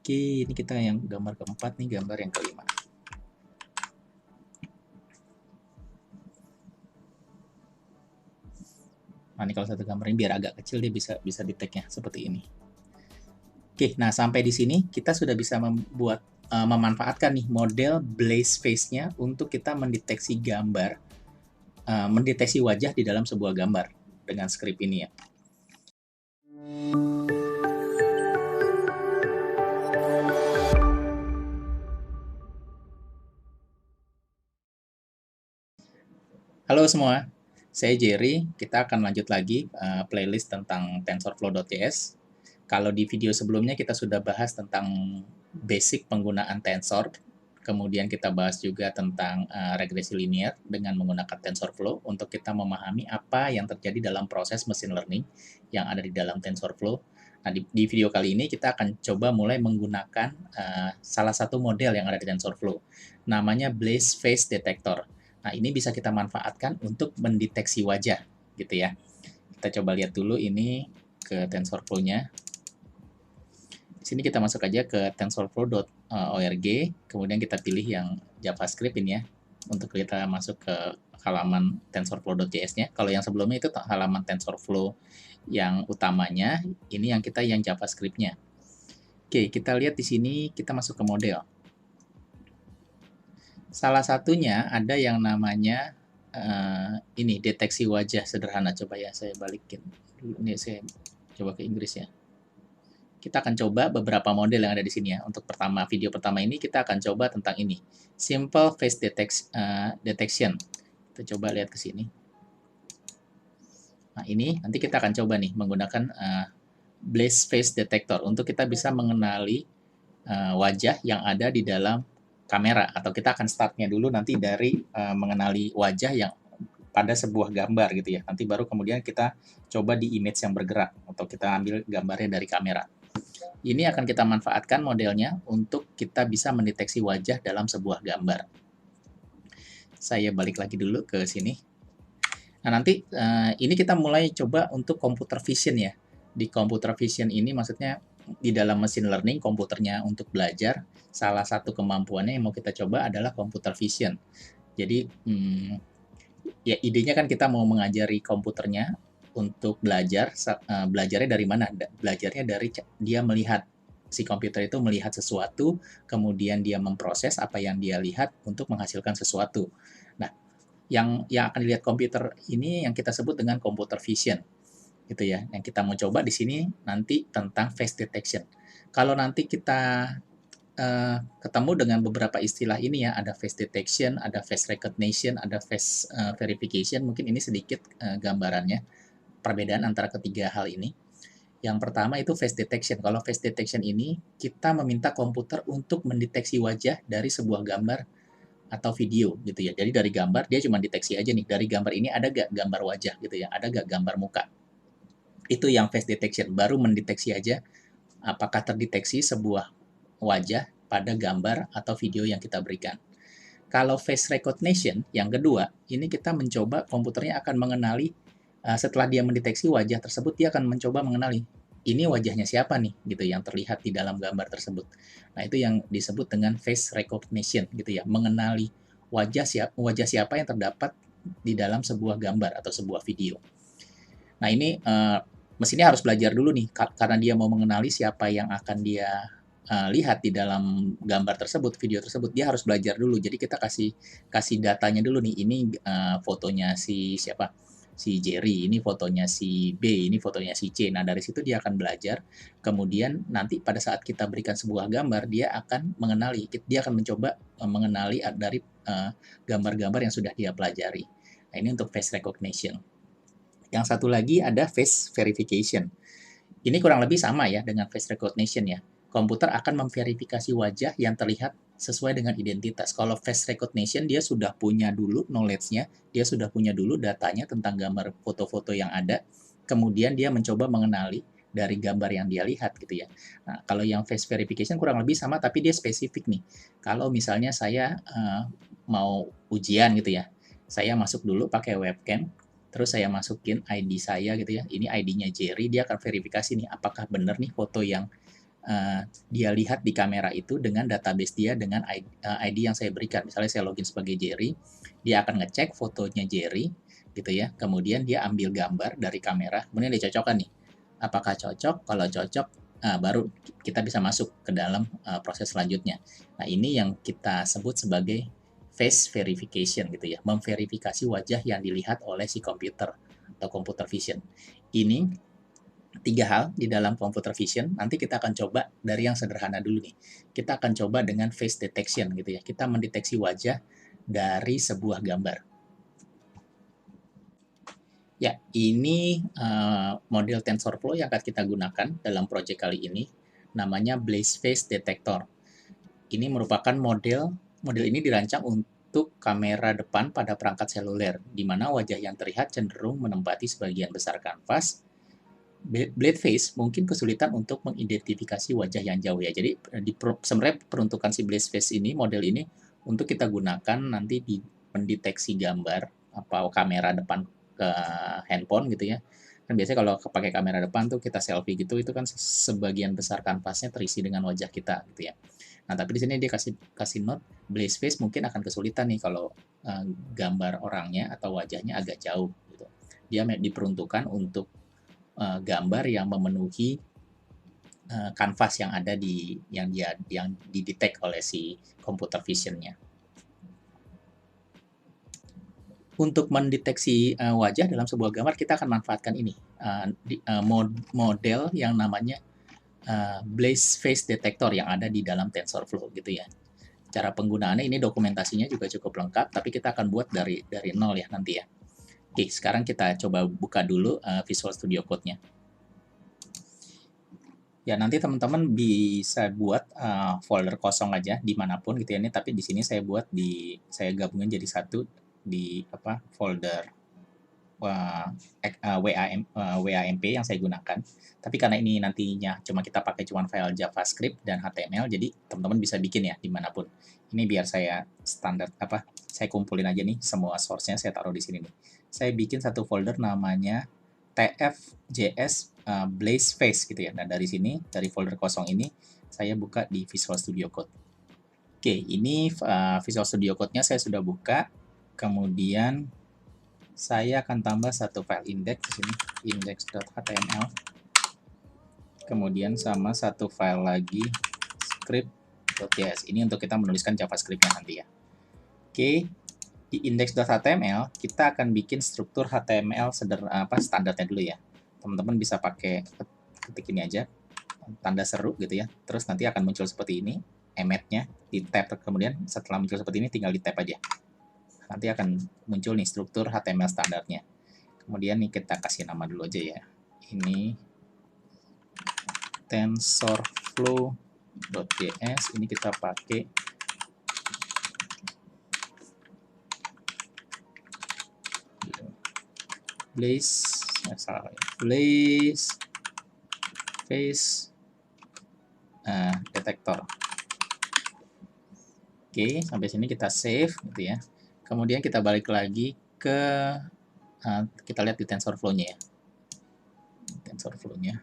Oke, ini kita yang gambar keempat nih, gambar yang kelima. Nah, ini kalau satu gambar ini biar agak kecil dia bisa di tag-nya seperti ini. Oke, nah sampai di sini kita sudah bisa memanfaatkan nih model Blaze Face-nya untuk kita mendeteksi gambar, mendeteksi wajah di dalam sebuah gambar dengan script ini ya. Halo semua, saya Jerry. Kita akan lanjut lagi playlist tentang TensorFlow.js. Kalau di video sebelumnya kita sudah bahas tentang basic penggunaan tensor, kemudian kita bahas juga tentang regresi linear dengan menggunakan TensorFlow untuk kita memahami apa yang terjadi dalam proses machine learning yang ada di dalam TensorFlow. Nah, di video kali ini kita akan coba mulai menggunakan salah satu model yang ada di TensorFlow, namanya Blaze Face Detector. Nah, ini bisa kita manfaatkan untuk mendeteksi wajah, gitu ya. Kita coba lihat dulu ini ke TensorFlow-nya. Di sini kita masuk aja ke tensorflow.org, kemudian kita pilih yang JavaScript ini ya, untuk kita masuk ke halaman tensorflow.js-nya. Kalau yang sebelumnya itu halaman TensorFlow yang utamanya, ini yang kita yang JavaScript-nya. Oke, kita lihat di sini, kita masuk ke model. Salah satunya ada yang namanya ini deteksi wajah sederhana. Coba ya saya balikin. Ini saya coba ke Inggris ya. Kita akan coba beberapa model yang ada di sini ya. Untuk video pertama ini kita akan coba tentang ini. Simple face detection. Kita coba lihat ke sini. Nah, ini nanti kita akan coba nih menggunakan Blaze Face Detector untuk kita bisa mengenali wajah yang ada di dalam kamera, atau kita akan startnya dulu nanti dari mengenali wajah yang pada sebuah gambar gitu ya. Nanti baru kemudian kita coba di image yang bergerak atau kita ambil gambarnya dari kamera. Ini akan kita manfaatkan modelnya untuk kita bisa mendeteksi wajah dalam sebuah gambar. Saya balik lagi dulu ke sini. Nah, nanti ini kita mulai coba untuk computer vision ya. Di computer vision ini maksudnya di dalam machine learning, komputernya untuk belajar, salah satu kemampuannya yang mau kita coba adalah computer vision. Jadi, ya idenya kan kita mau mengajari komputernya untuk belajar, belajarnya dari mana? Belajarnya dari dia melihat, si komputer itu melihat sesuatu, kemudian dia memproses apa yang dia lihat untuk menghasilkan sesuatu. Nah, yang akan dilihat komputer ini yang kita sebut dengan computer vision, gitu ya. Yang kita mau coba di sini nanti tentang face detection. Kalau nanti kita ketemu dengan beberapa istilah ini ya, ada face detection, ada face recognition, ada face verification. Mungkin ini sedikit gambarannya, perbedaan antara ketiga hal ini. Yang pertama itu face detection. Kalau face detection ini kita meminta komputer untuk mendeteksi wajah dari sebuah gambar atau video gitu ya. Jadi dari gambar dia cuma deteksi aja nih, dari gambar ini ada gak gambar wajah gitu ya, ada gak gambar muka. Itu yang face detection, baru mendeteksi aja apakah terdeteksi sebuah wajah pada gambar atau video yang kita berikan. Kalau face recognition yang kedua, ini kita mencoba komputernya akan mengenali setelah dia mendeteksi wajah tersebut, dia akan mencoba mengenali ini wajahnya siapa nih gitu yang terlihat di dalam gambar tersebut. Nah, itu yang disebut dengan face recognition gitu ya, mengenali wajah siapa yang terdapat di dalam sebuah gambar atau sebuah video. Nah, ini mesinnya harus belajar dulu nih karena dia mau mengenali siapa yang akan dia lihat di dalam gambar tersebut, video tersebut, dia harus belajar dulu. Jadi kita kasih datanya dulu nih. Ini fotonya si siapa? Si Jerry, ini fotonya si B, ini fotonya si C. Nah, dari situ dia akan belajar. Kemudian nanti pada saat kita berikan sebuah gambar, dia akan mengenali, dia akan mencoba mengenali dari gambar-gambar yang sudah dia pelajari. Nah, ini untuk face recognition. Yang satu lagi ada face verification. Ini kurang lebih sama ya dengan face recognition ya. Komputer akan memverifikasi wajah yang terlihat sesuai dengan identitas. Kalau face recognition dia sudah punya dulu knowledge-nya, dia sudah punya dulu datanya tentang gambar foto-foto yang ada, kemudian dia mencoba mengenali dari gambar yang dia lihat gitu ya. Nah, kalau yang face verification kurang lebih sama tapi dia spesifik nih. Kalau misalnya saya mau ujian gitu ya, saya masuk dulu pakai webcam, terus saya masukin ID saya gitu ya, ini ID-nya Jerry, dia akan verifikasi nih apakah benar nih foto yang dia lihat di kamera itu dengan database dia dengan ID yang saya berikan. Misalnya saya login sebagai Jerry, dia akan ngecek fotonya Jerry, gitu ya. Kemudian dia ambil gambar dari kamera, kemudian dia cocokkan nih. Apakah cocok? Kalau cocok, baru kita bisa masuk ke dalam proses selanjutnya. Nah, ini yang kita sebut sebagai face verification gitu ya, memverifikasi wajah yang dilihat oleh si komputer atau computer vision. Ini 3 hal di dalam computer vision. Nanti kita akan coba dari yang sederhana dulu nih. Kita akan coba dengan face detection gitu ya. Kita mendeteksi wajah dari sebuah gambar. Ya, ini model TensorFlow yang akan kita gunakan dalam proyek kali ini. Namanya Blaze Face Detector. Ini merupakan model ini dirancang untuk kamera depan pada perangkat seluler, di mana wajah yang terlihat cenderung menempati sebagian besar kanvas. Blade face mungkin kesulitan untuk mengidentifikasi wajah yang jauh ya. Jadi sebenarnya peruntukan si blade face ini, model ini, untuk kita gunakan nanti di mendeteksi gambar apa kamera depan ke handphone gitu ya. Kan biasanya kalau pakai kamera depan tuh kita selfie gitu, itu kan sebagian besar kanvasnya terisi dengan wajah kita gitu ya. Nah, tapi di sini dia kasih note, blaze face mungkin akan kesulitan nih kalau gambar orangnya atau wajahnya agak jauh gitu. Dia diperuntukkan untuk gambar yang memenuhi kanvas yang ada yang didetek oleh si computer vision-nya. Untuk mendeteksi wajah dalam sebuah gambar, kita akan manfaatkan ini model yang namanya Blaze Face Detector yang ada di dalam TensorFlow gitu ya. Cara penggunaannya ini dokumentasinya juga cukup lengkap, tapi kita akan buat dari nol ya nanti ya. Oke, sekarang kita coba buka dulu Visual Studio Code-nya. Ya, nanti teman-teman bisa buat folder kosong aja dimanapun gitu ya. Ini tapi di sini saya buat saya gabungin jadi satu di folder WAMP yang saya gunakan. Tapi karena ini nantinya kita pakai file JavaScript dan HTML, jadi teman-teman bisa bikin ya dimanapun. Ini biar saya standar saya kumpulin aja nih semua source-nya, saya taruh di sini nih. Saya bikin satu folder namanya tf.js Blaze Face gitu ya. Nah, dari sini, dari folder kosong ini, saya buka di Visual Studio Code. Oke, ini Visual Studio Code-nya saya sudah buka. Kemudian saya akan tambah satu file index di sini, index.html. Kemudian sama satu file lagi, script.js. Ini untuk kita menuliskan JavaScript-nya nanti ya. Oke, di index.html kita akan bikin struktur HTML standarnya dulu ya. Teman-teman bisa pakai ketik ini aja, tanda seru gitu ya. Terus nanti akan muncul seperti ini, emmet-nya di tab, kemudian setelah muncul seperti ini tinggal di tab aja. Nanti akan muncul nih struktur HTML standarnya. Kemudian nih kita kasih nama dulu aja ya. Ini tensorflow.js, ini kita pakai Blaze Face Detector. Oke, sampai sini kita save gitu ya. Kemudian kita balik lagi ke kita lihat di TensorFlow-nya ya. TensorFlow-nya.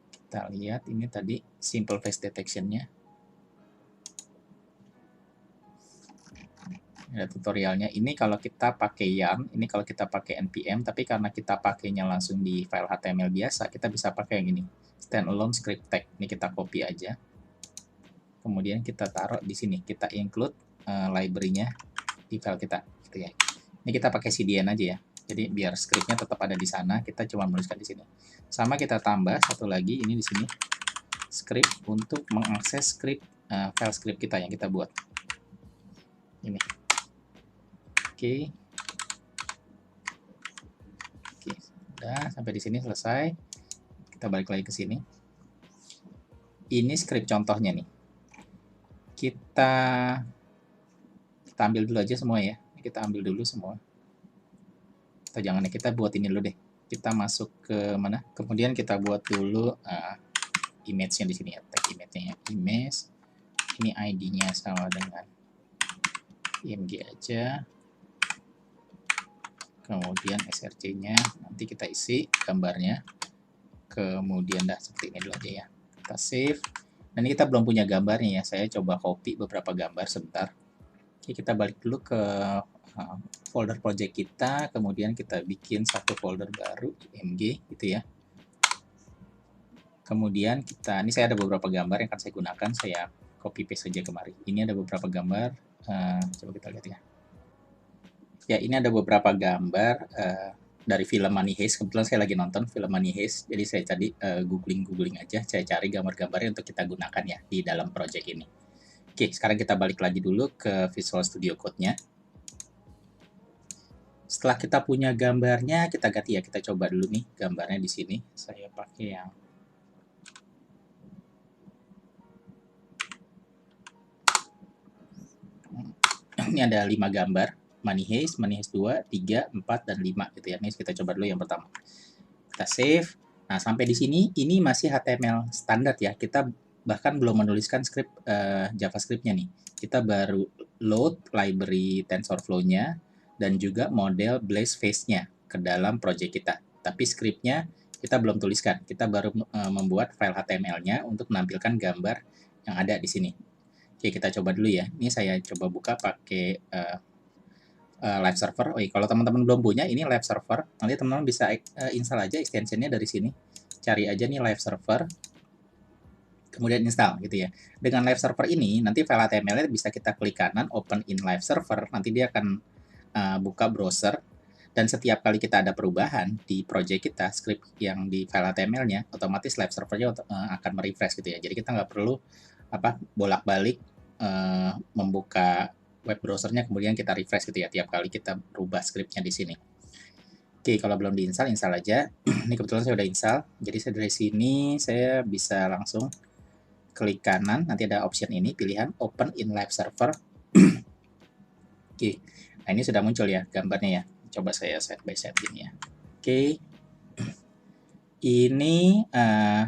Kita lihat ini tadi simple face detection-nya. Ada tutorialnya. Ini kalau kita pakai Yarn, ini kalau kita pakai npm, tapi karena kita pakainya langsung di file HTML biasa, kita bisa pakai yang ini, standalone script tag. Ini kita copy aja. Kemudian kita taruh di sini, kita include library-nya di file kita, gitu ya. Ini kita pakai CDN aja ya. Jadi biar script-nya tetap ada di sana, kita cuma menuliskan di sini. Sama kita tambah satu lagi, ini di sini script untuk mengakses file script kita yang kita buat. Ini. Oke, sudah sampai di sini selesai. Kita balik lagi ke sini. Ini script contohnya nih. Kita ambil dulu aja semua ya. Kita ambil dulu semua. Atau jangan ya, kita buat ini dulu deh. Kita masuk ke mana? Kemudian kita buat dulu image-nya di sini ya. Tag image-nya ya. Image. Ini ID-nya sama dengan img aja. Kemudian src-nya nanti kita isi gambarnya. Kemudian seperti ini dulu aja ya. Kita save. Dan ini kita belum punya gambarnya ya. Saya coba copy beberapa gambar sebentar. Oke, kita balik dulu ke folder project kita, kemudian kita bikin satu folder baru, img, gitu ya. Kemudian ini saya ada beberapa gambar yang akan saya gunakan, saya copy paste saja kemari. Ini ada beberapa gambar, coba kita lihat ya. Ya, ini ada beberapa gambar dari film Money Heist. Kebetulan saya lagi nonton film Money Heist, jadi saya tadi googling aja, saya cari gambar-gambarnya untuk kita gunakan ya di dalam project ini. Oke, sekarang kita balik lagi dulu ke Visual Studio Code-nya. Setelah kita punya gambarnya, kita ganti ya. Kita coba dulu nih gambarnya di sini. Saya pakai yang ini ada 5 gambar. Money Heist 2, 3, 4, dan 5 gitu ya. Ini kita coba dulu yang pertama. Kita save. Nah, sampai di sini ini masih HTML standar ya. Kita bahkan belum menuliskan script JavaScript-nya nih. Kita baru load library TensorFlow-nya dan juga model Blaze Face-nya ke dalam project kita. Tapi script-nya kita belum tuliskan. Kita baru membuat file HTML-nya untuk menampilkan gambar yang ada di sini. Oke, kita coba dulu ya. Ini saya coba buka pakai live server. Oh, kalau teman-teman belum punya, ini live server. Nanti teman-teman bisa install aja extension-nya dari sini. Cari aja nih live server, kemudian install gitu ya. Dengan live server ini, nanti file HTML-nya bisa kita klik kanan, open in live server. Nanti dia akan buka browser. Dan setiap kali kita ada perubahan di project kita, script yang di file HTML-nya, otomatis live server-nya akan merefresh gitu ya. Jadi kita nggak perlu bolak-balik membuka web browsernya, kemudian kita refresh gitu ya tiap kali kita rubah scriptnya di sini. Oke, kalau belum diinstal, install aja. Ini kebetulan saya udah install, jadi dari sini saya bisa langsung klik kanan, nanti ada option ini, pilihan Open in Live Server. Oke, nah ini sudah muncul ya gambarnya ya. Coba saya set by setting ya. Oke, ini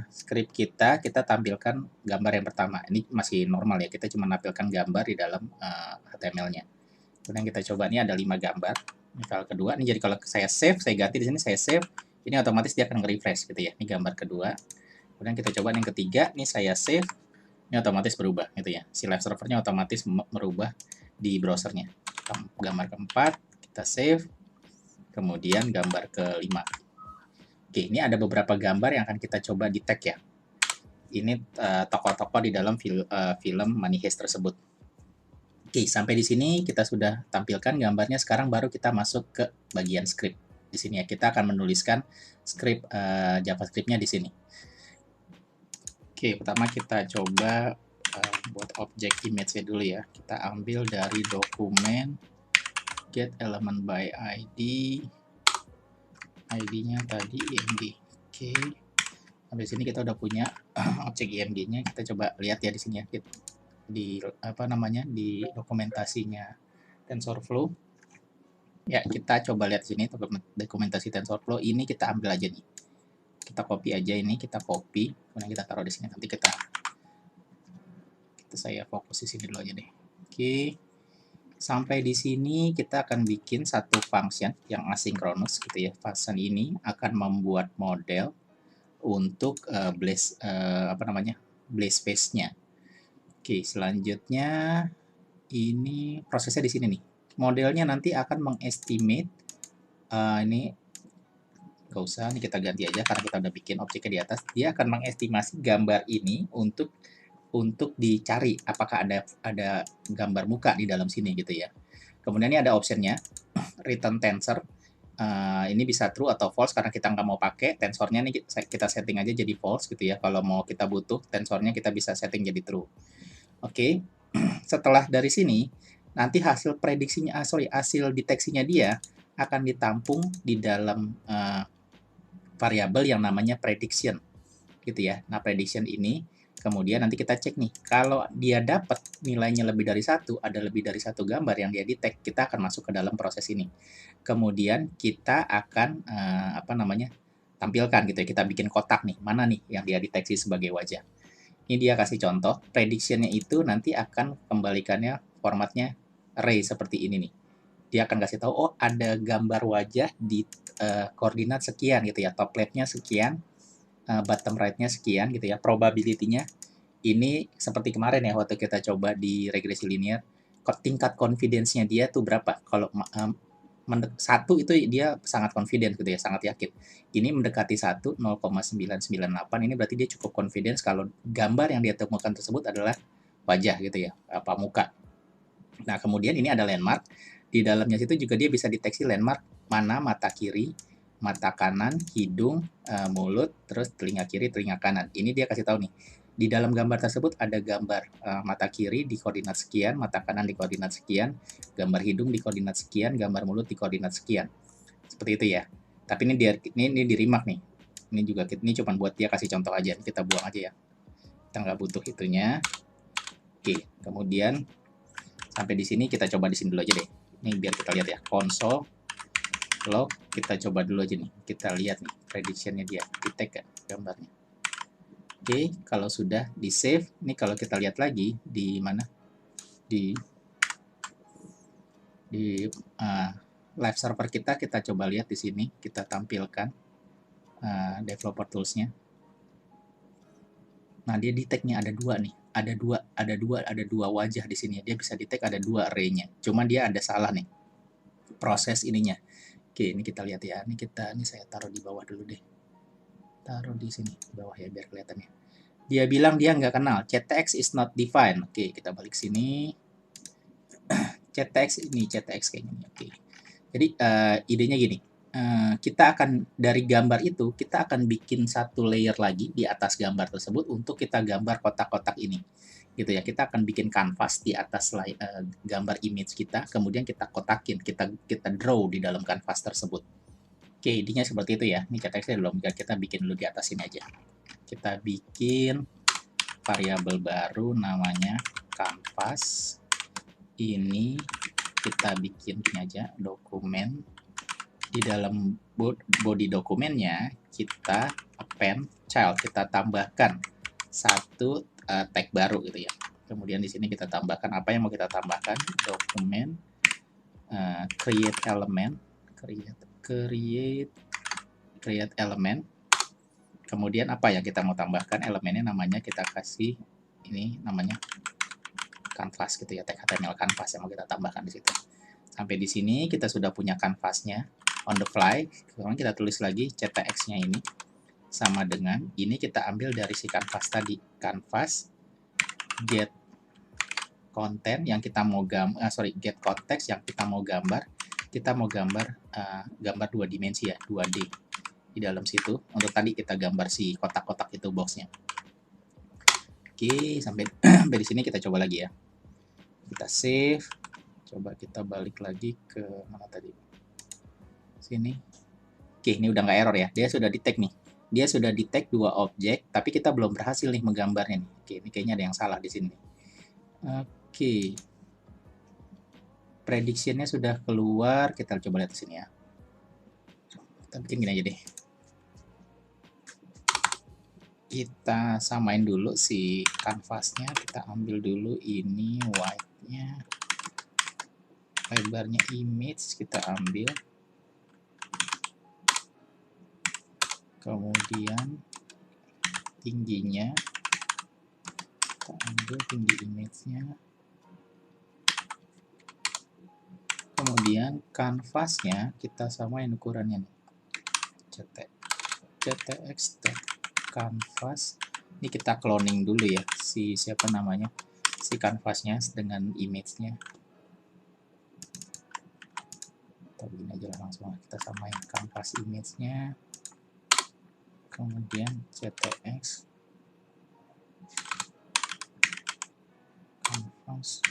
script kita tampilkan gambar yang pertama. Ini masih normal ya, kita cuma menampilkan gambar di dalam HTML-nya. Kemudian kita coba, ini ada 5 gambar. Ini file kedua, ini jadi kalau saya save, saya ganti di sini, saya save, ini otomatis dia akan nge-refresh gitu ya. Ini gambar kedua. Kemudian kita coba yang ketiga, ini saya save, ini otomatis berubah gitu ya. Si live servernya otomatis merubah di browsernya. Gambar keempat, kita save, kemudian gambar kelima. Oke, ini ada beberapa gambar yang akan kita coba di tag ya. Ini tokoh-tokoh di dalam film Money Heist tersebut. Oke, sampai di sini kita sudah tampilkan gambarnya. Sekarang baru kita masuk ke bagian script. Di sini ya, kita akan menuliskan script JavaScript-nya di sini. Oke, pertama kita coba buat objek image-nya dulu ya. Kita ambil dari dokumen get element by ID. ID-nya tadi img. Oke. Sampai sini kita udah punya objek img-nya. Kita coba lihat ya di sini ya. Di dokumentasinya TensorFlow. Ya, kita coba lihat sini dokumentasi TensorFlow. Ini kita ambil aja nih. Kita copy aja ini, kita copy, kemudian kita taruh di sini. Nanti saya fokus di sini dulu aja deh. Oke. Sampai di sini kita akan bikin satu function yang asinkronus gitu ya. Function ini akan membuat model untuk Blaze Face-nya. Oke, selanjutnya ini prosesnya di sini nih. Modelnya nanti akan mengestimate ini nggak usah, ini kita ganti aja karena kita udah bikin objeknya di atas. Dia akan mengestimasi gambar ini untuk dicari apakah ada gambar muka di dalam sini gitu ya. Kemudian ini ada optionnya return tensor. Ini bisa true atau false karena kita nggak mau pakai tensornya nih, kita setting aja jadi false gitu ya. Kalau mau kita butuh tensornya kita bisa setting jadi true. Oke. Setelah dari sini nanti hasil prediksinya hasil deteksinya dia akan ditampung di dalam variabel yang namanya prediction gitu ya. Nah, prediction ini kemudian nanti kita cek nih, kalau dia dapat nilainya lebih dari 1, ada lebih dari 1 gambar yang dia detect, kita akan masuk ke dalam proses ini. Kemudian kita akan tampilkan gitu ya, kita bikin kotak nih, mana nih yang dia deteksi sebagai wajah. Ini dia kasih contoh, prediction-nya itu nanti akan kembalikannya formatnya array seperti ini nih. Dia akan kasih tahu, oh ada gambar wajah di koordinat sekian gitu ya, top left-nya sekian, bottom right-nya sekian gitu ya, probability-nya ini seperti kemarin ya waktu kita coba di regresi linear, tingkat confidence-nya dia tuh berapa? Kalau satu itu dia sangat confident gitu ya, sangat yakin. Ini mendekati 1, 0,998, ini berarti dia cukup confidence kalau gambar yang dia temukan tersebut adalah wajah gitu ya, apa muka. Nah, kemudian ini ada landmark. Di dalamnya situ juga dia bisa deteksi landmark mana mata kiri, mata kanan, hidung, mulut, terus telinga kiri, telinga kanan. Ini dia kasih tahu nih. Di dalam gambar tersebut ada gambar mata kiri di koordinat sekian, mata kanan di koordinat sekian, gambar hidung di koordinat sekian, gambar mulut di koordinat sekian. Seperti itu ya. Tapi ini di remark nih. Ini cuma buat dia kasih contoh aja. Kita buang aja ya. Kita nggak butuh itunya. Oke, kemudian sampai di sini kita coba di sini dulu aja deh. Ini biar kita lihat ya. Console log kita coba dulu aja nih. Kita lihat nih prediction-nya dia. Di tag kan gambarnya. Oke, kalau sudah di save, ini kalau kita lihat lagi di mana? Di live server kita coba lihat di sini, kita tampilkan developer tools-nya. Nah, dia detect-nya ada dua nih. Ada dua wajah di sini. Dia bisa detect ada dua array-nya. Cuma dia ada salah nih. Proses ininya. Oke, ini kita lihat ya. Ini saya taruh di bawah dulu deh. Taruh di sini di bawah ya biar kelihatannya. Dia bilang dia nggak kenal. CTX is not defined. Oke, kita balik sini. CTX kayaknya. Oke. Jadi idenya gini. Kita akan dari gambar itu kita akan bikin satu layer lagi di atas gambar tersebut untuk kita gambar kotak-kotak ini gitu ya. Kita akan bikin canvas di atas gambar image kita, kemudian kita kotakin, kita draw di dalam canvas tersebut. Oke, idenya seperti itu ya. Ini CTX-nya belum, kita bikin dulu di atas ini aja. Kita bikin variabel baru namanya canvas. Ini kita bikin ini aja, dokumen. Di dalam body dokumennya kita append child, kita tambahkan satu tag baru gitu ya. Kemudian di sini kita tambahkan apa yang mau kita tambahkan, dokumen create element, create element. Kemudian apa yang kita mau tambahkan, elemennya namanya kita kasih ini namanya canvas gitu ya, tag HTML canvas yang mau kita tambahkan di situ. Sampai di sini kita sudah punya canvasnya. On the fly, kemudian kita tulis lagi CTX-nya ini sama dengan ini kita ambil dari si canvas tadi, canvas get content yang kita mau get context yang kita mau gambar gambar 2 dimensi ya, 2D di dalam situ. Untuk tadi kita gambar si kotak-kotak itu boxnya. Oke, sampai dari sini kita coba lagi ya. Kita save, coba kita balik lagi ke mana tadi? Sini. Oke, ini udah nggak error ya. Dia sudah detect nih. Dia sudah detect dua objek, tapi kita belum berhasil nih menggambarnya nih. Oke, ini kayaknya ada yang salah di sini. Oke. Prediction-nya sudah keluar. Kita coba lihat di sini ya. Kita bikin gini aja deh. Kita samain dulu si canvasnya. Kita ambil dulu ini white-nya. Lebarnya image kita ambil. Kemudian tingginya kita ambil tinggi image-nya. Kemudian canvasnya kita samain ukurannya nih. CTX canvas. Ini kita cloning dulu ya si siapa namanya, si canvasnya dengan image-nya. Kita begini aja langsung kita samain canvas image-nya. Kemudian CTX canvas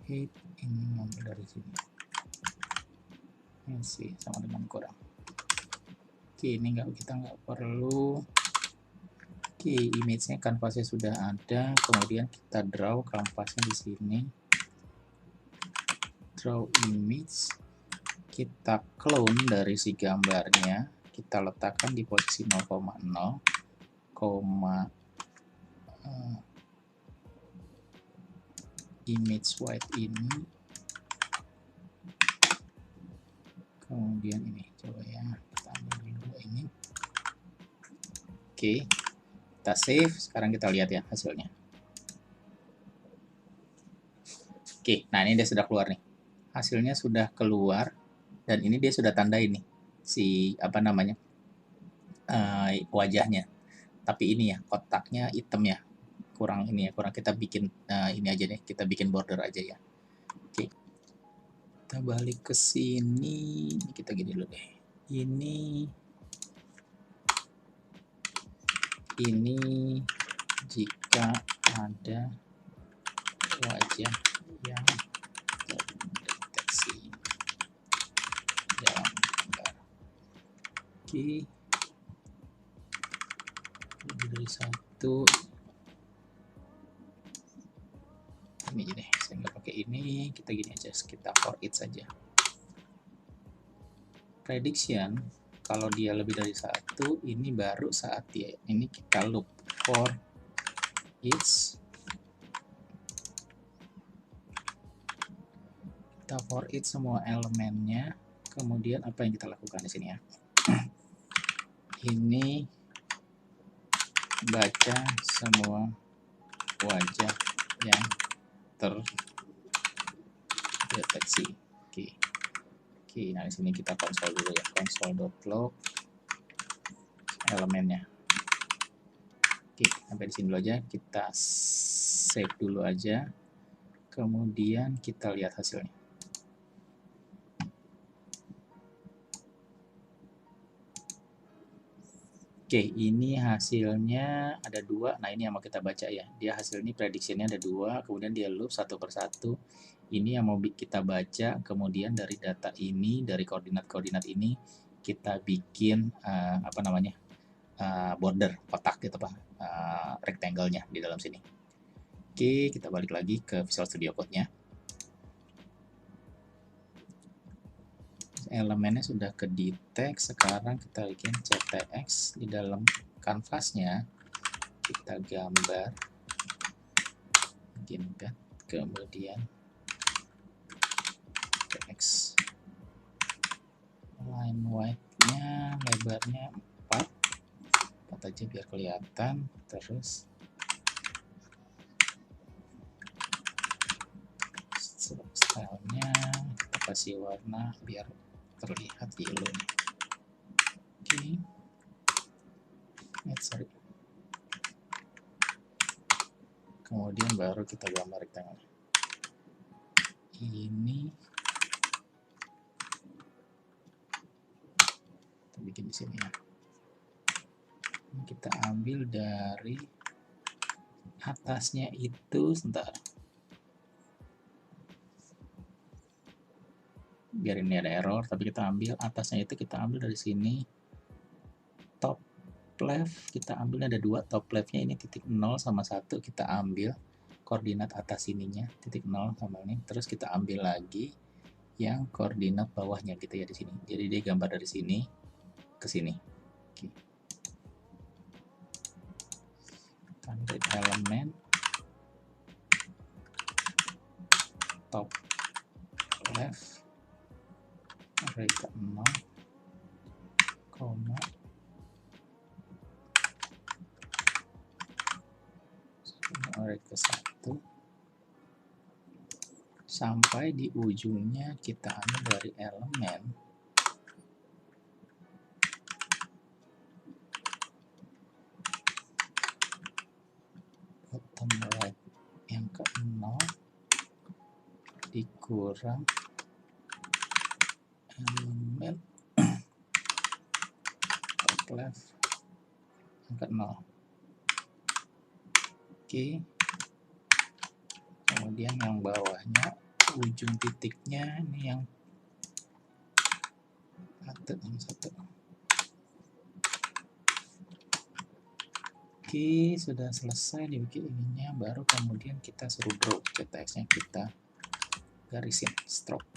height ini ngambil dari sini. Ini sih sama dengan kurang. Oke, ini kita nggak perlu. Oke, image-nya canvasnya sudah ada. Kemudian kita draw canvasnya di sini. Draw image. Kita clone dari si gambarnya. Kita letakkan di posisi 0,0, image white ini. Kemudian ini coba ya, kita ambil dulu ini. Oke, kita save. Sekarang kita lihat ya hasilnya. Oke, nah ini dia sudah keluar nih. Hasilnya sudah keluar dan ini dia sudah tanda ini si apa namanya wajahnya. Tapi ini ya kotaknya hitam ya. Kurang ini ya, kurang kita bikin ini aja deh, kita bikin border aja ya. Oke. Kita balik ke sini, kita gini dulu deh. Ini jika ada wajah yang terdeteksi dalam gambar. Oke, lebih dari satu. Ini gini, saya nggak pakai ini, kita gini aja, kita for each saja. Prediction, kalau dia lebih dari satu, ini baru saat dia ini kita loop for each. Kita for each semua elemennya. Kemudian apa yang kita lakukan di sini ya? Ini baca semua wajah yang terdeteksi. Oke. Oke, nah di sini kita konsol dulu ya, console.log elemennya. Oke, sampai di sini dulu aja, kita save dulu aja. Kemudian kita lihat hasilnya. Oke, ini hasilnya ada 2. Nah, ini yang mau kita baca ya. Dia hasil ini prediksinya ada 2, kemudian dia loop satu per satu. Ini yang mau kita baca, kemudian dari data ini, dari koordinat-koordinat ini, kita bikin apa namanya border, kotak gitu Pak, rectangle-nya di dalam sini. Oke, kita balik lagi ke Visual Studio Code-nya. Elemennya sudah ke detect, sekarang kita bikin ctx di dalam kanvasnya, kita gambar embed, kemudian tx line width-nya, lebarnya 4 aja biar kelihatan, terus stylenya kita kasih warna biar terlihat yellow. Oke. Sorry. Kemudian baru kita gambar rectangle. Ini kita bikin di sini ya. Ini kita ambil dari atasnya itu, sebentar. Biar ini ada error, tapi kita ambil atasnya itu, kita ambil dari sini top left, kita ambil ada 2, top leftnya ini titik 0 sama 1, kita ambil koordinat atas ininya titik 0 sama ini, terus kita ambil lagi yang koordinat bawahnya gitu ya di sini. Jadi dia gambar dari sini ke sini. Oke. Convert elemen top left array ke 0, koma array ke 1, sampai di ujungnya kita ambil dari elemen bottom right yang ke 0 dikurang elemen top left yang ke 0. Oke. Kemudian yang bawahnya ujung titiknya ini yang 1. Oke, sudah selesai dibikin ininya, baru kemudian kita suruh draw ctx-nya, kita garisin stroke.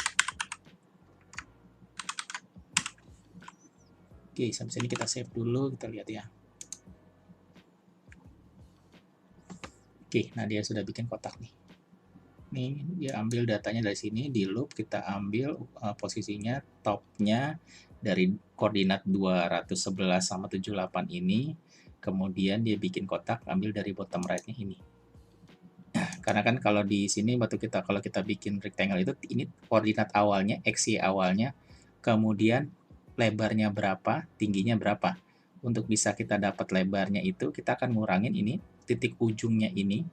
Oke, sampai sini kita save dulu, kita lihat ya. Oke, nah dia sudah bikin kotak nih. Nih, dia ambil datanya dari sini, di loop kita ambil posisinya, topnya dari koordinat 211 sama 78 ini, kemudian dia bikin kotak, ambil dari bottom right-nya ini. Karena kan kalau di sini kalau kita bikin rectangle itu, ini koordinat awalnya, XY awalnya, kemudian lebarnya berapa, tingginya berapa. Untuk bisa kita dapat lebarnya itu, kita akan ngurangin ini, titik ujungnya ini,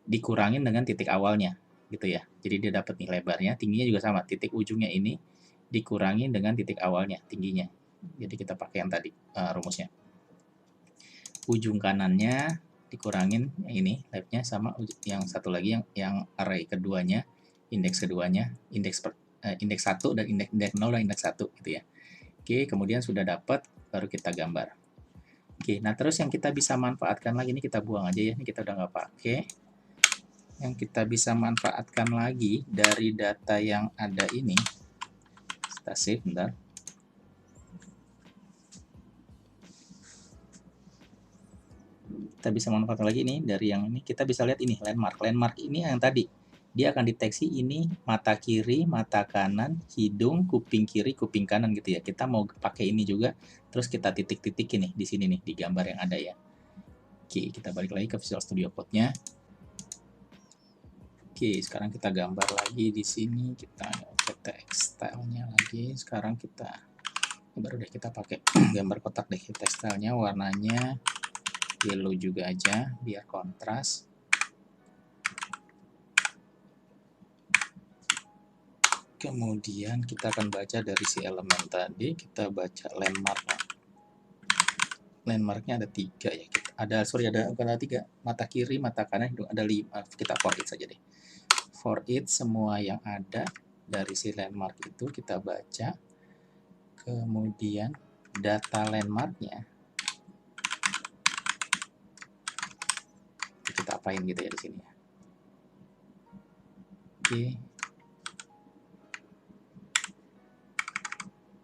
dikurangin dengan titik awalnya, gitu ya. Jadi dia dapat nih lebarnya, tingginya juga sama, titik ujungnya ini, dikurangin dengan titik awalnya, tingginya. Jadi kita pakai yang tadi, rumusnya. Ujung kanannya dikurangin yang ini labnya sama yang satu lagi yang array keduanya, indeks keduanya, indeks 1 dan indeks 0 dan indeks 1 gitu ya. Oke, kemudian sudah dapat baru kita gambar. Oke, nah terus yang kita bisa manfaatkan lagi, ini kita buang aja ya, ini kita udah nggak pakai. Yang kita bisa manfaatkan lagi dari data yang ada ini, kita save bentar. Kita bisa manfaatkan lagi ini dari yang ini, kita bisa lihat ini landmark ini yang tadi dia akan deteksi ini mata kiri, mata kanan, hidung, kuping kiri, kuping kanan gitu ya. Kita mau pakai ini juga, terus kita titik-titik ini di sini nih di gambar yang ada ya. Oke, kita balik lagi ke Visual Studio Code-nya. Oke, sekarang kita gambar lagi di sini, kita text style-nya lagi. Sekarang kita baru deh kita pakai gambar kotak deh, text style-nya warnanya yellow juga aja biar kontras. Kemudian kita akan baca dari si elemen tadi, kita baca landmarknya. Landmarknya ada 3 ya. Ada 3, mata kiri, mata kanan, hidung ada 5. Kita for each saja deh. For each semua yang ada dari si landmark itu kita baca. Kemudian data landmarknya kita apain gitu ya di sini. Oke.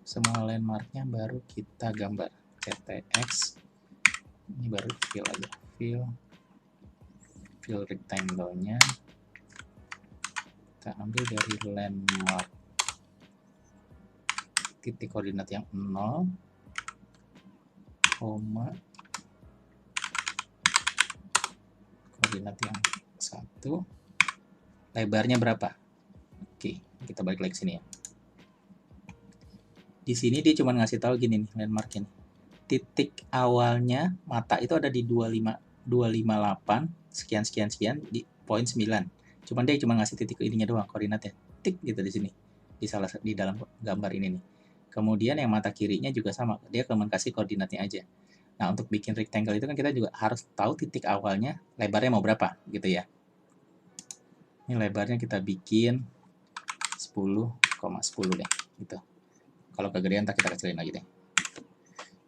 Semua landmarknya baru kita gambar. CTX. Ini baru fill aja. Fill rectangle-nya. Kita ambil dari landmark. Titik koordinat yang 0, koma, koordinat yang 1, lebarnya berapa? Oke, kita balik lagi ke sini ya. Di sini dia cuma ngasih tahu gini nih landmarknya. Titik awalnya mata itu ada di 258 sekian di poin 9. Cuman dia cuma ngasih titik ininya doang, koordinatnya. Tik gitu di sini. Di dalam gambar ini nih. Kemudian yang mata kirinya juga sama, dia cuma kasih koordinatnya aja. Nah, untuk bikin rectangle itu kan kita juga harus tahu titik awalnya, lebarnya mau berapa, gitu ya. Ini lebarnya kita bikin 10,10 deh, gitu. Kalau kegedean, ntar kita kecilin lagi deh.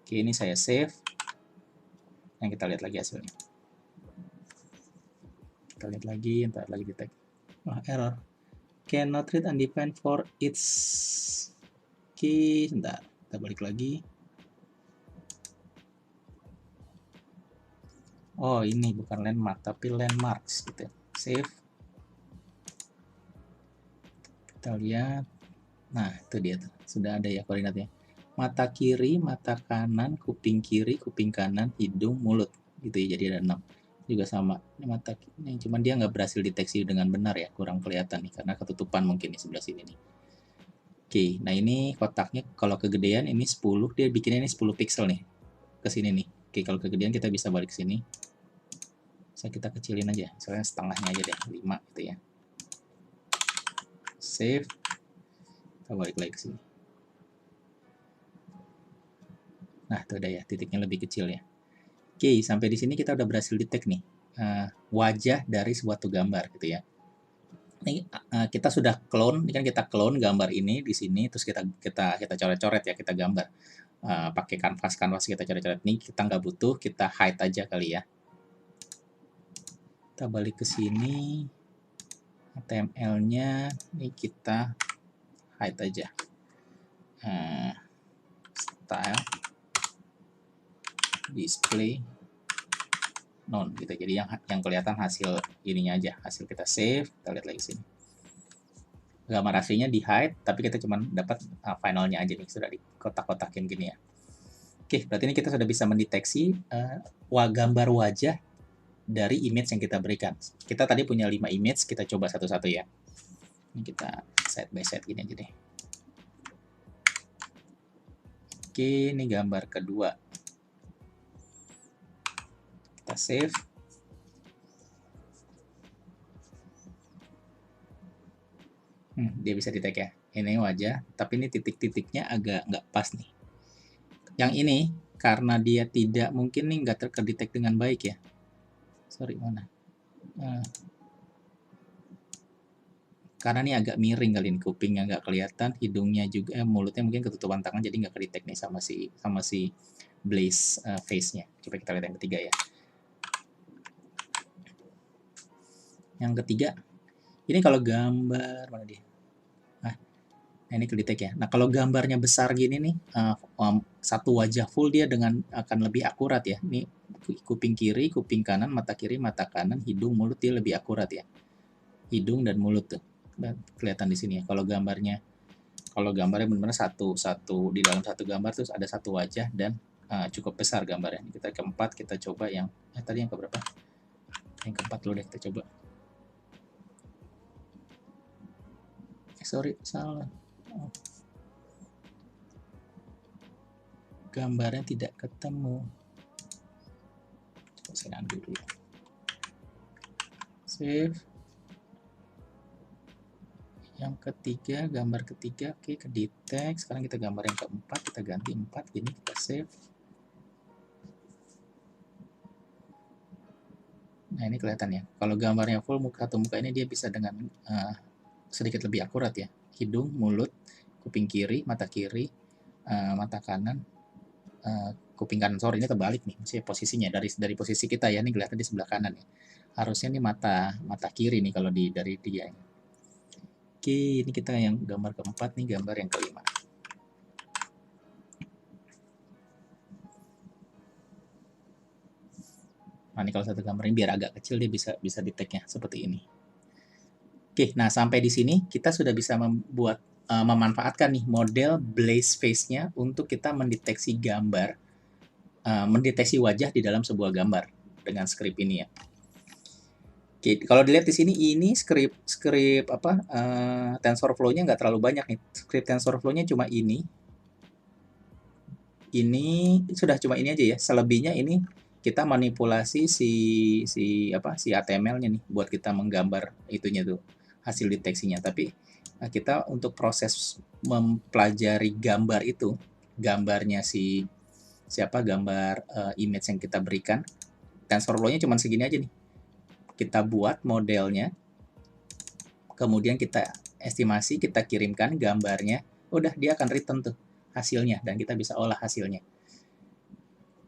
Oke, ini saya save. Yang kita lihat lagi hasilnya. Kita lihat lagi, ntar lagi detect. Wah, error. Cannot read undefined for each. Oke, sebentar. Kita balik lagi. Oh, ini bukan landmark, tapi landmarks gitu. Save. Kita lihat. Nah, itu dia tuh. Sudah ada ya koordinatnya. Mata kiri, mata kanan, kuping kiri, kuping kanan, hidung, mulut. Gitu ya, jadi ada 6. Juga sama. Ini mata ini cuman dia nggak berhasil deteksi dengan benar ya, kurang kelihatan nih karena ketutupan mungkin di sebelah sini nih. Oke, nah ini kotaknya kalau kegedean ini 10, dia bikinnya ini 10 pixel nih. Ke sini nih. Oke, kalau kegedean kita bisa balik ke sini. Bisa kita kecilin aja, misalnya setengahnya aja deh, 5 gitu ya. Save. Kita balik lagi ke sini. Nah, itu udah ya, titiknya lebih kecil ya. Oke, sampai di sini kita udah berhasil detect nih wajah dari suatu gambar gitu ya. Ini kita sudah clone, ini kan kita clone gambar ini di sini, terus kita coret-coret ya, kita gambar pakai kanvas kita coret-coret. Ini kita nggak butuh, kita hide aja kali ya. Kita balik ke sini, HTML-nya ini kita hide aja. Style display none gitu. Jadi yang kelihatan hasil ininya aja, hasil kita save. Kita lihat lagi sini. Gambar aslinya di hide, tapi kita cuma dapat finalnya aja nih, sudah di kotak-kotakin gini ya. Oke, berarti ini kita sudah bisa mendeteksi gambar wajah dari image yang kita berikan. Kita tadi punya 5 image, kita coba satu-satu ya. Ini kita side by side gini aja deh. Oke, ini gambar kedua. Kita save. Dia bisa detect ya. Ini wajah, tapi ini titik-titiknya agak nggak pas nih. Yang ini, karena dia tidak, mungkin nih nggak terdetek dengan baik ya. Sorry, mana? Karena ini agak miring kali ini, kupingnya nggak kelihatan, hidungnya juga, mulutnya mungkin ketutupan tangan, jadi nggak kedetek nih sama si Blaze face-nya. Coba kita lihat yang ketiga ya. Yang ketiga, ini kalau gambar, mana dia? Nah ini kedetek ya. Nah kalau gambarnya besar gini nih, satu wajah full dia akan lebih akurat ya. Ini kuping kiri, kuping kanan, mata kiri, mata kanan, hidung, mulut dia lebih akurat ya. Hidung dan mulut tuh kelihatan di sini ya. Kalau gambarnya benar-benar satu di dalam satu gambar terus ada satu wajah dan cukup besar gambarnya. Kita keempat, kita coba yang tadi yang keberapa? Yang keempat dulu deh kita coba. Sorry, salah. Gambarnya tidak ketemu. Coba saya ambil dulu. Save. Yang ketiga, gambar ketiga, oke, kedetek. Sekarang kita gambar yang keempat, kita ganti 4, gini kita save. Nah ini kelihatan ya. Kalau gambarnya full muka ini dia bisa dengan sedikit lebih akurat ya. Hidung, mulut, kuping kiri, mata kanan, kuping kanan. Sorry, ini terbalik nih. Maksudnya posisinya dari posisi kita ya. Ini kelihatan di sebelah kanan ya. Harusnya ini mata kiri nih kalau dari dia. Oke, ini kita yang gambar keempat nih, gambar yang kelima. Nah, ini kalau satu gambar ini biar agak kecil dia bisa detect-nya seperti ini. Oke, nah sampai di sini kita sudah bisa memanfaatkan nih model Blaze Face-nya untuk kita mendeteksi gambar, mendeteksi wajah di dalam sebuah gambar dengan script ini ya. Oke, kalau dilihat di sini ini script apa TensorFlow-nya nggak terlalu banyak nih. Script TensorFlow-nya cuma ini. Ini sudah cuma ini aja ya. Selebihnya ini kita manipulasi si HTML-nya nih buat kita menggambar itunya tuh hasil deteksinya. Tapi kita untuk proses mempelajari gambar itu, gambarnya gambar image yang kita berikan, TensorFlow-nya cuma segini aja nih. Kita buat modelnya, kemudian kita estimasi, kita kirimkan gambarnya, udah dia akan return tuh hasilnya dan kita bisa olah hasilnya.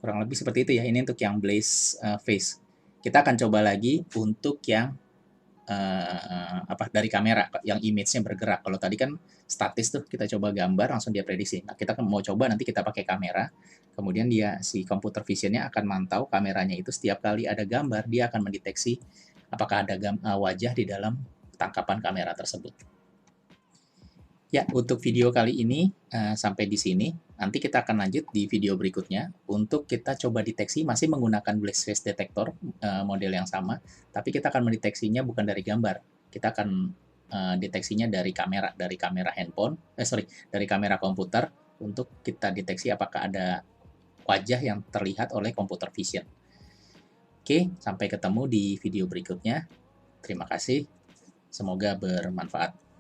Kurang lebih seperti itu ya. Ini untuk yang Blaze Face. Kita akan coba lagi untuk yang dari kamera, yang image-nya bergerak. Kalau tadi kan statis tuh, kita coba gambar langsung dia prediksi. Nah, kita mau coba nanti kita pakai kamera, kemudian si computer vision-nya akan mantau kameranya itu setiap kali ada gambar, dia akan mendeteksi apakah ada wajah di dalam tangkapan kamera tersebut. Ya, untuk video kali ini sampai di sini. Nanti kita akan lanjut di video berikutnya untuk kita coba deteksi masih menggunakan Blaze Face Detector model yang sama, tapi kita akan mendeteksinya bukan dari gambar. Kita akan deteksinya dari kamera handphone, dari kamera komputer untuk kita deteksi apakah ada wajah yang terlihat oleh computer vision. Oke, sampai ketemu di video berikutnya. Terima kasih. Semoga bermanfaat.